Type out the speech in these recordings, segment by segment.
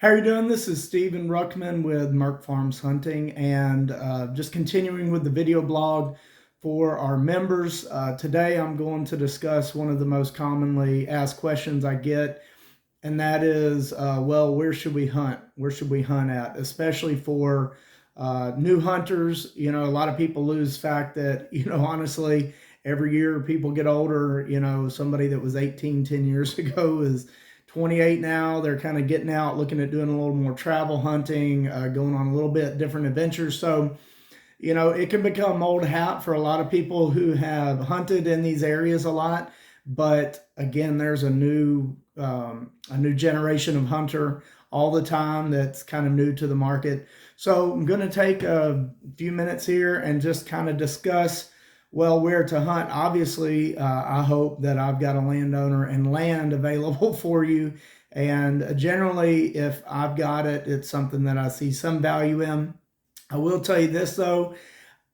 How are you doing? This is Stephen Ruckman with Merk Farms Hunting, and just continuing with the video blog for our members. Today I'm going to discuss one of the most commonly asked questions I get, and that is, well, where should we hunt? Where should we hunt at? Especially for new hunters. A lot of people lose fact that, honestly, every year people get older. Somebody that was 18 10 years ago is 28 now. They're kind of getting out, looking at doing a little more travel hunting, going on a little bit different adventures. So, it can become old hat for a lot of people who have hunted in these areas a lot. But again, there's a new generation of hunter all the time that's kind of new to the market. So I'm going to take a few minutes here and just kind of discuss, well, where to hunt. Obviously, I hope that I've got a landowner and land available for you. And generally, if I've got it, it's something that I see some value in. I will tell you this though,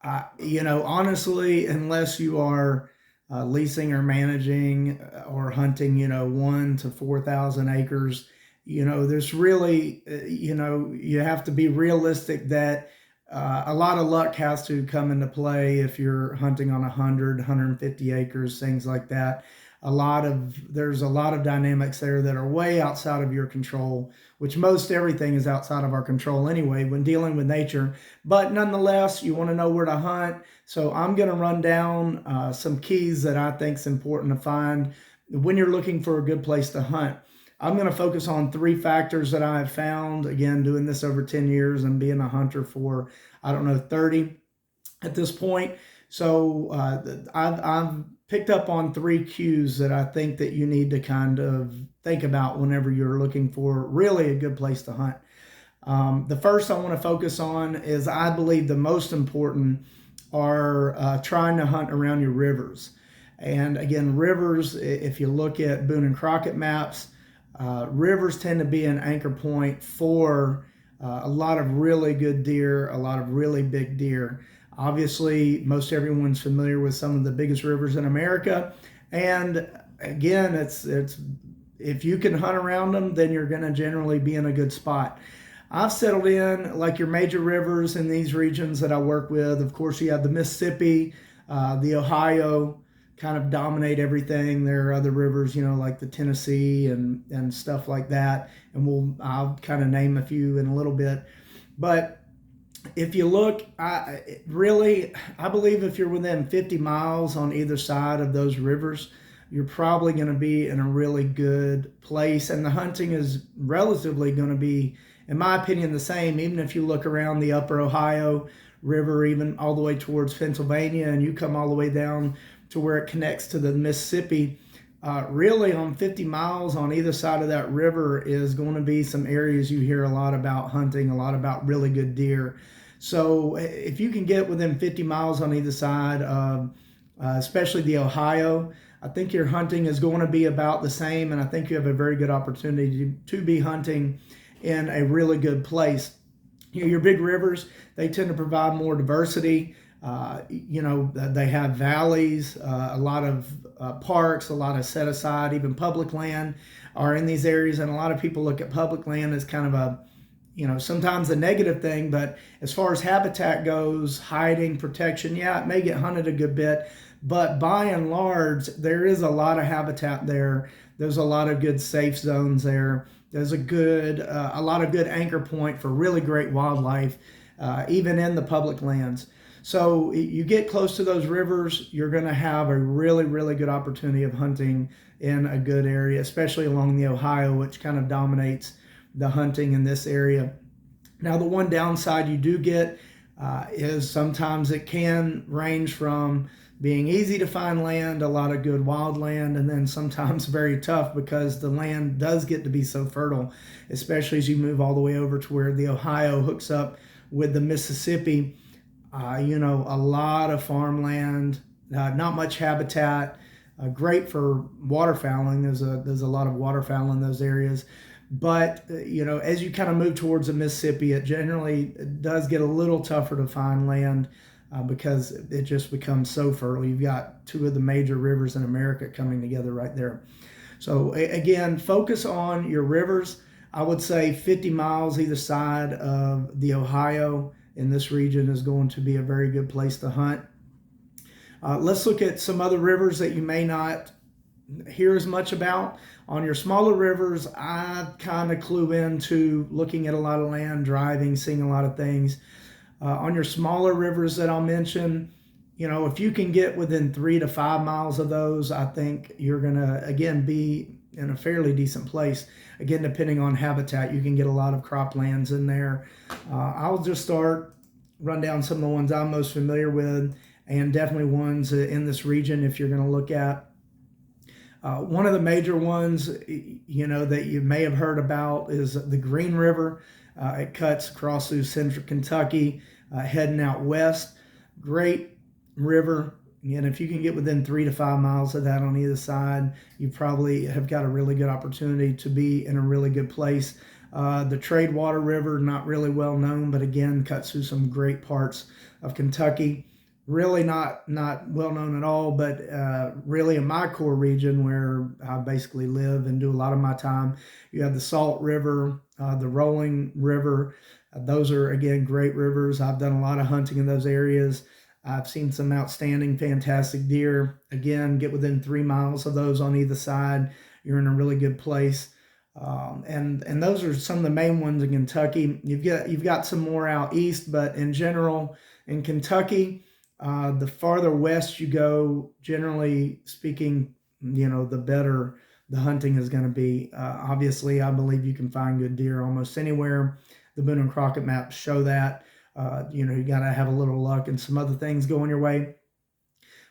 honestly, unless you are leasing or managing or hunting, 1 to 4,000 acres, there's really, you have to be realistic that a lot of luck has to come into play if you're hunting on 150 acres, things like that. There's a lot of dynamics there that are way outside of your control, which most everything is outside of our control anyway when dealing with nature. But nonetheless, you want to know where to hunt. So I'm going to run down some keys that I think is important to find when you're looking for a good place to hunt. I'm going to focus on 3 factors that I have found, again, doing this over 10 years and being a hunter for, I don't know, 30 at this point. So I've picked up on 3 cues that I think that you need to kind of think about whenever you're looking for really a good place to hunt. The first I want to focus on is, I believe, the most important are trying to hunt around your rivers. And again, rivers, if you look at Boone and Crockett maps, rivers tend to be an anchor point for a lot of really good deer, a lot of really big deer. Obviously, most everyone's familiar with some of the biggest rivers in America. And again, it's if you can hunt around them, then you're going to generally be in a good spot. I've settled in like your major rivers in these regions that I work with. Of course, you have the Mississippi, the Ohio, kind of dominate everything. There are other rivers, like the Tennessee and stuff like that. And I'll kind of name a few in a little bit. But if you look, I believe if you're within 50 miles on either side of those rivers, you're probably going to be in a really good place. And the hunting is relatively going to be, in my opinion, the same. Even if you look around the upper Ohio River, even all the way towards Pennsylvania, and you come all the way down to where it connects to the Mississippi, really on 50 miles on either side of that river is going to be some areas you hear a lot about hunting, a lot about really good deer. So if you can get within 50 miles on either side, especially the Ohio, I think your hunting is going to be about the same, and I think you have a very good opportunity to be hunting in a really good place. Your big rivers, they tend to provide more diversity. They have valleys, a lot of parks, a lot of set aside, even public land are in these areas. And a lot of people look at public land as kind of sometimes a negative thing. But as far as habitat goes, hiding, protection, yeah, it may get hunted a good bit. But by and large, there is a lot of habitat there. There's a lot of good safe zones there. There's a lot of good anchor point for really great wildlife, even in the public lands. So you get close to those rivers, you're going to have a really, really good opportunity of hunting in a good area, especially along the Ohio, which kind of dominates the hunting in this area. Now, the one downside you do get is sometimes it can range from being easy to find land, a lot of good wild land, and then sometimes very tough because the land does get to be so fertile, especially as you move all the way over to where the Ohio hooks up with the Mississippi. A lot of farmland, not much habitat, great for waterfowling. There's a lot of waterfowl in those areas. But, as you kind of move towards the Mississippi, it generally does get a little tougher to find land because it just becomes so fertile. You've got 2 of the major rivers in America coming together right there. So again, focus on your rivers. I would say 50 miles either side of the Ohio in this region is going to be a very good place to hunt. Let's look at some other rivers that you may not hear as much about. On your smaller rivers, I kind of clue into looking at a lot of land, driving, seeing a lot of things. On your smaller rivers that I'll mention, if you can get within 3 to 5 miles of those, I think you're going to, again, be in a fairly decent place. Again, depending on habitat, you can get a lot of croplands in there. I'll just run down some of the ones I'm most familiar with, and definitely ones in this region if you're going to look at. One of the major ones, that you may have heard about is the Green River. It cuts across through central Kentucky, heading out west. Great river. And if you can get within 3 to 5 miles of that on either side, you probably have got a really good opportunity to be in a really good place. The Tradewater River, not really well known, but again, cuts through some great parts of Kentucky. Really not well known at all, but really in my core region where I basically live and do a lot of my time, you have the Salt River, the Rolling River. Those are, again, great rivers. I've done a lot of hunting in those areas. I've seen some outstanding, fantastic deer. Again, get within 3 miles of those on either side. You're in a really good place. And those are some of the main ones in Kentucky. You've got some more out east, but in general, in Kentucky, the farther west you go, generally speaking, the better the hunting is going to be. Obviously, I believe you can find good deer almost anywhere. The Boone and Crockett maps show that. You got to have a little luck and some other things going your way.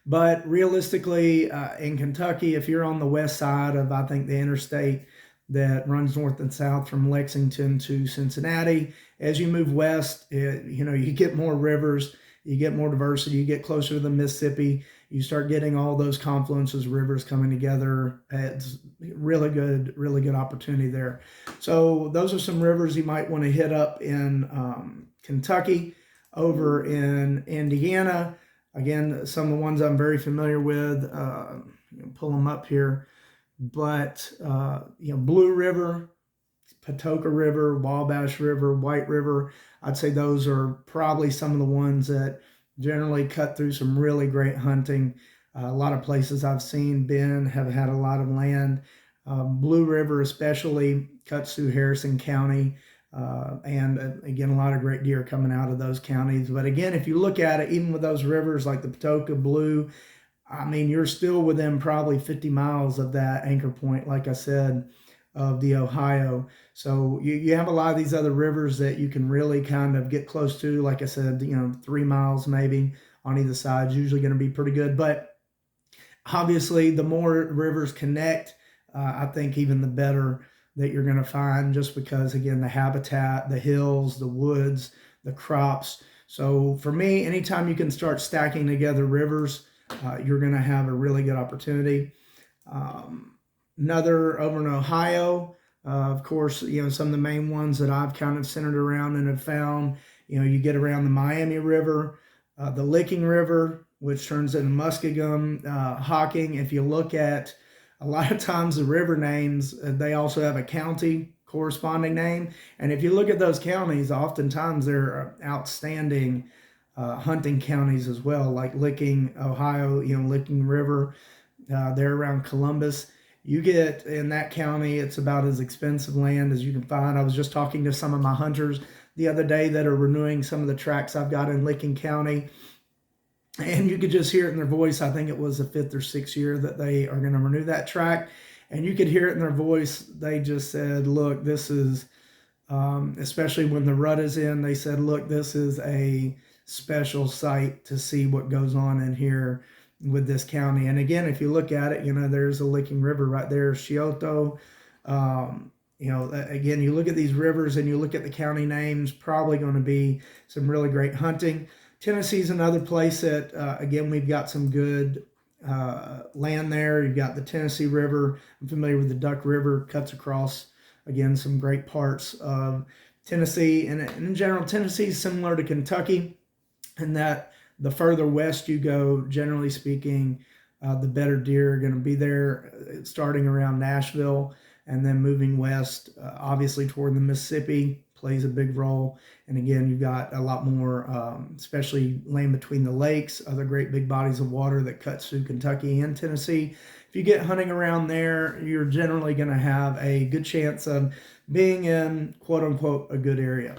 But realistically, in Kentucky, if you're on the west side of, I think, the interstate that runs north and south from Lexington to Cincinnati, as you move west, you get more rivers. You get more diversity, you get closer to the Mississippi, you start getting all those confluences, rivers coming together. It's really good opportunity there. So those are some rivers you might want to hit up in Kentucky. Over in Indiana, again, some of the ones I'm very familiar with, pull them up here, but Blue River, Patoka River, Wabash River, White River. I'd say those are probably some of the ones that generally cut through some really great hunting. A lot of places I've been have had a lot of land. Blue River especially cuts through Harrison County. And again, a lot of great deer coming out of those counties. But again, if you look at it, even with those rivers like the Patoka, Blue, I mean, you're still within probably 50 miles of that anchor point, like I said, of the Ohio. So you have a lot of these other rivers that you can really kind of get close to. Like I said, 3 miles maybe on either side is usually going to be pretty good. But obviously, the more rivers connect, I think even the better that you're going to find, just because, again, the habitat, the hills, the woods, the crops. So for me, anytime you can start stacking together rivers, you're going to have a really good opportunity. Another over in Ohio, of course, some of the main ones that I've kind of centered around and have found, you get around the Miami River, the Licking River, which turns into Muskogum, Hocking. If you look at a lot of times the river names, they also have a county corresponding name. And if you look at those counties, oftentimes they're outstanding hunting counties as well, like Licking, Ohio, Licking River, they're around Columbus. You get in that county, it's about as expensive land as you can find. I was just talking to some of my hunters the other day that are renewing some of the tracts I've got in Licking County. And you could just hear it in their voice. I think it was the 5th or 6th year that they are going to renew that tract. And you could hear it in their voice. They just said, look, this is, especially when the rut is in, they said, look, this is a special sight to see what goes on in here with this county. And again, if you look at it, there's a Licking River right there, Scioto. Again, you look at these rivers and you look at the county names, probably going to be some really great hunting. Tennessee's another place that, again, we've got some good land there. You've got the Tennessee River. I'm familiar with the Duck River, cuts across, again, some great parts of Tennessee. And in general, Tennessee is similar to Kentucky in that the further west you go, generally speaking, the better deer are going to be there, starting around Nashville. and then moving west, obviously toward the Mississippi plays a big role. And again, you've got a lot more, especially land between the lakes, other great big bodies of water that cuts through Kentucky and Tennessee. If you get hunting around there, you're generally going to have a good chance of being in, quote unquote, a good area.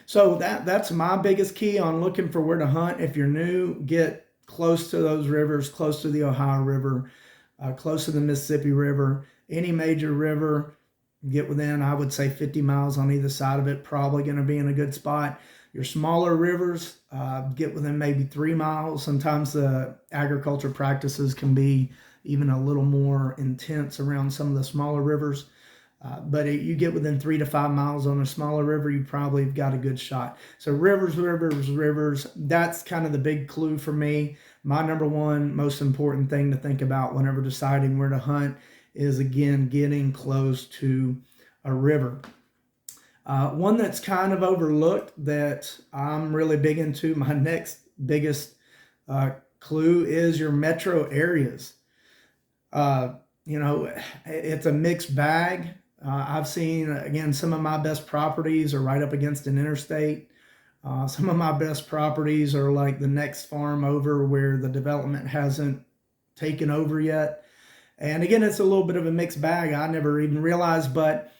So that's my biggest key on looking for where to hunt. If you're new, get close to those rivers, close to the Ohio River, close to the Mississippi River, any major river. Get within, I would say, 50 miles on either side of it, probably going to be in a good spot. Your smaller rivers, get within maybe 3 miles. Sometimes the agriculture practices can be even a little more intense around some of the smaller rivers. But you get within 3 to 5 miles on a smaller river, you probably have got a good shot. So rivers, rivers, rivers, that's kind of the big clue for me. My number one most important thing to think about whenever deciding where to hunt is, again, getting close to a river. One that's kind of overlooked that I'm really big into, my next biggest clue, is your metro areas. It's a mixed bag. I've seen, again, some of my best properties are right up against an interstate. Some of my best properties are like the next farm over where the development hasn't taken over yet. And again, it's a little bit of a mixed bag. I never even realized, but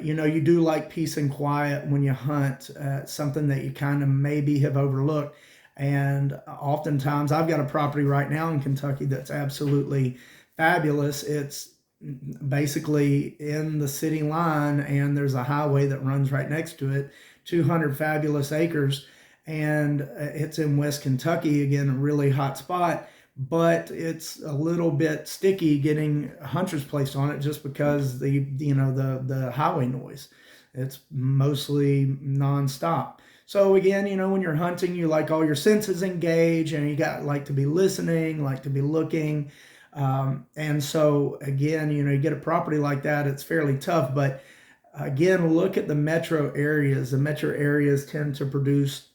you do like peace and quiet when you hunt, something that you kind of maybe have overlooked. And oftentimes, I've got a property right now in Kentucky that's absolutely fabulous. It's basically in the city line, and there's a highway that runs right next to it, 200 fabulous acres, and it's in West Kentucky, again, a really hot spot, but it's a little bit sticky getting hunters placed on it just because the highway noise. It's mostly nonstop. So again, when you're hunting, you like all your senses engaged, and you got like to be listening, like to be looking. And so again, you get a property like that, it's fairly tough. But again, look at the metro areas. The metro areas tend to produce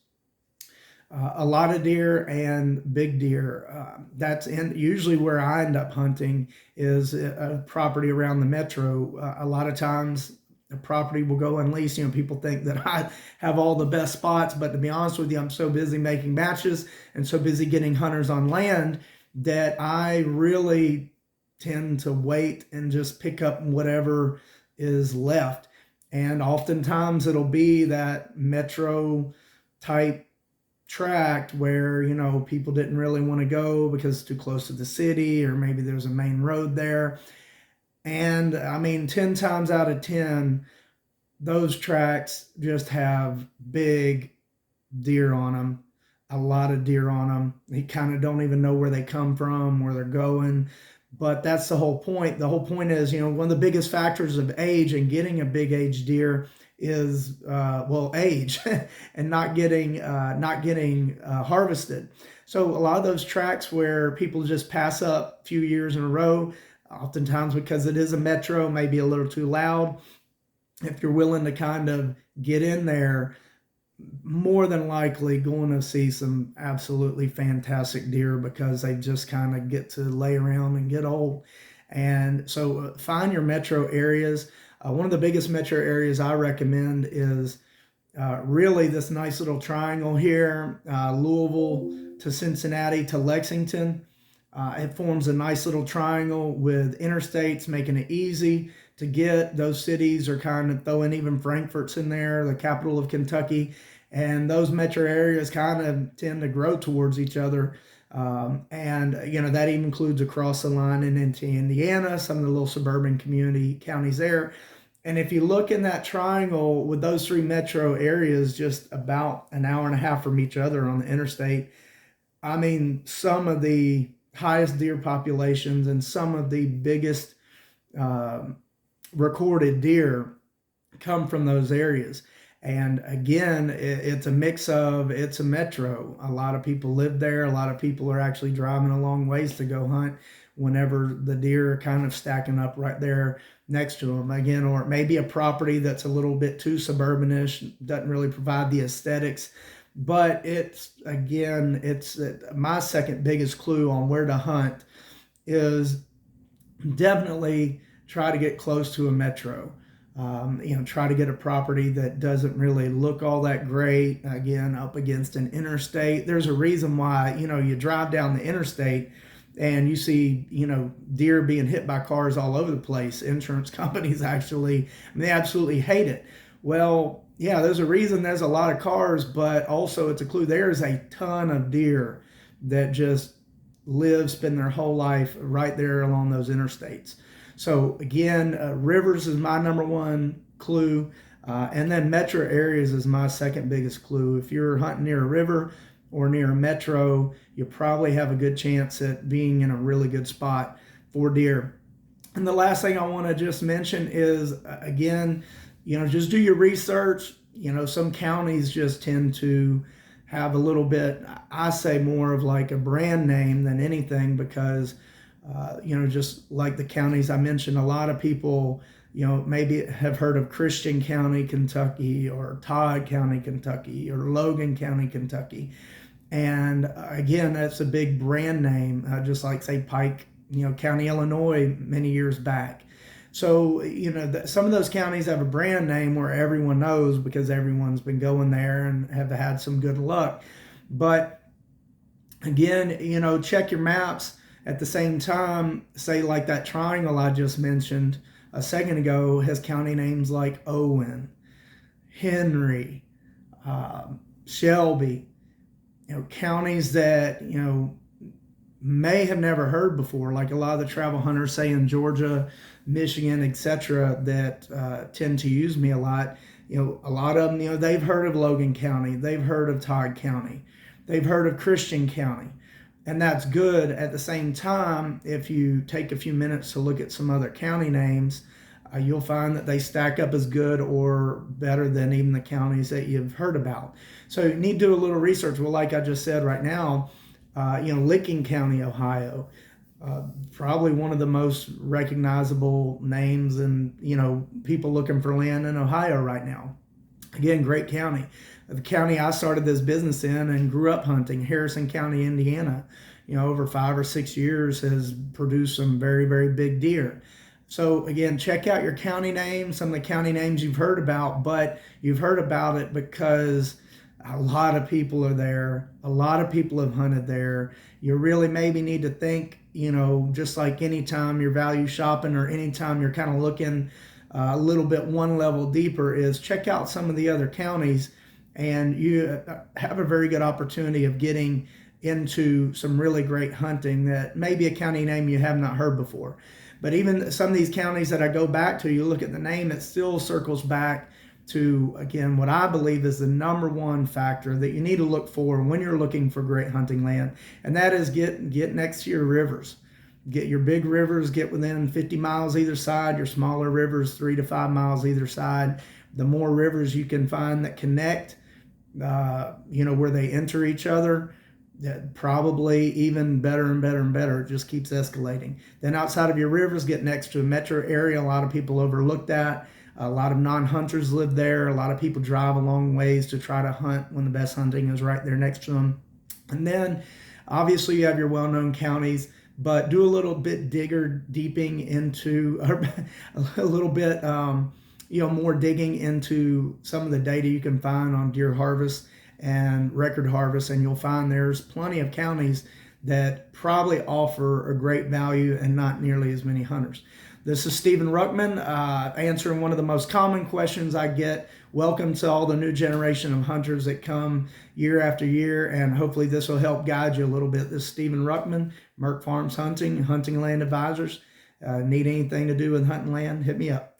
a lot of deer and big deer. That's usually where I end up hunting, is a property around the metro. A lot of times a property will go unleased. People think that I have all the best spots, but to be honest with you, I'm so busy making matches and so busy getting hunters on land that I really tend to wait and just pick up whatever is left. And oftentimes it'll be that metro type tract where, people didn't really want to go because it's too close to the city, or maybe there's a main road there. And I mean, 10 times out of 10, those tracts just have big deer on them. A lot of deer on them. They kind of don't even know where they come from, where they're going. But that's the whole point. The whole point is, one of the biggest factors of age and getting a big age deer is, age and not getting harvested. So a lot of those tracts where people just pass up a few years in a row, oftentimes because it is a metro, maybe a little too loud. If you're willing to kind of get in there, more than likely going to see some absolutely fantastic deer, because they just kind of get to lay around and get old. And so find your metro areas. One of the biggest metro areas I recommend is really this nice little triangle here, Louisville to Cincinnati to Lexington. It forms a nice little triangle with interstates, making it easy to get. Those cities are kind of throwing even Frankfort's in there, the capital of Kentucky. And those metro areas kind of tend to grow towards each other. That even includes across the line and into Indiana, some of the little suburban counties there. And if you look in that triangle with those three metro areas, just about an hour and a half from each other on the interstate, I mean, some of the highest deer populations and some of the biggest recorded deer come from those areas. And again, it's a mix of, it's a metro. A lot of people live there. A lot of people are actually driving a long ways to go hunt whenever the deer are kind of stacking up right there next to them. Again, or maybe a property that's a little bit too suburbanish, doesn't really provide the aesthetics. But it's my second biggest clue on where to hunt is definitely try to get close to a metro. Try to get a property that doesn't really look all that great. Again, up against an interstate. There's a reason why, you drive down the interstate and you see, deer being hit by cars all over the place. Insurance companies actually, they absolutely hate it. Well, yeah, there's a reason there's a lot of cars, but also it's a clue. There's a ton of deer that just spend their whole life right there along those interstates. So again, rivers is my number one clue, and then metro areas is my second biggest clue. If you're hunting near a river or near a metro, you probably have a good chance at being in a really good spot for deer. And the last thing I want to just mention is, again, just do your research. Some counties just tend to have a little bit, I say, more of like a brand name than anything, because just like the counties I mentioned, a lot of people, maybe have heard of Christian County, Kentucky, or Todd County, Kentucky, or Logan County, Kentucky. And again, that's a big brand name, just like, say, Pike, County, Illinois, many years back. So, some of those counties have a brand name where everyone knows because everyone's been going there and have had some good luck. But again, check your maps. At the same time, say like that triangle I just mentioned a second ago has county names like Owen, Henry, Shelby, counties that, may have never heard before, like a lot of the travel hunters, say in Georgia, Michigan, etc., that tend to use me a lot. A lot of them, they've heard of Logan County, they've heard of Todd County, they've heard of Christian County. And that's good. At the same time, if you take a few minutes to look at some other county names, you'll find that they stack up as good or better than even the counties that you've heard about. So you need to do a little research. Well, like I just said right now, Licking County, Ohio, probably one of the most recognizable names, and people looking for land in Ohio right now. Again, great county. The county I started this business in and grew up hunting, Harrison County, Indiana, over 5 or 6 years has produced some very, very big deer. So again, check out your county names, some of the county names you've heard about, but you've heard about it because a lot of people are there. A lot of people have hunted there. You really maybe need to think, just like anytime you're value shopping or anytime you're kind of looking a little bit one level deeper, is check out some of the other counties, and you have a very good opportunity of getting into some really great hunting that maybe a county name you have not heard before. But even some of these counties that I go back to, you look at the name, it still circles back to, again, what I believe is the number one factor that you need to look for when you're looking for great hunting land, and that is get next to your rivers. Get your big rivers, get within 50 miles either side, your smaller rivers 3 to 5 miles either side. The more rivers you can find that connect, where they enter each other, that probably even better and better and better. It just keeps escalating. Then outside of your rivers, get next to a metro area. A lot of people overlook that. A lot of non-hunters live there. A lot of people drive a long ways to try to hunt when the best hunting is right there next to them. And then obviously you have your well-known counties, but do a little bit deeping into, or a little bit, more digging into some of the data you can find on deer harvest and record harvest, and you'll find there's plenty of counties that probably offer a great value and not nearly as many hunters. This is Stephen Ruckman, answering one of the most common questions I get. Welcome to all the new generation of hunters that come year after year, and hopefully this will help guide you a little bit. This is Stephen Ruckman, Merk Farms Hunting, Hunting Land Advisors. Need anything to do with hunting land, hit me up.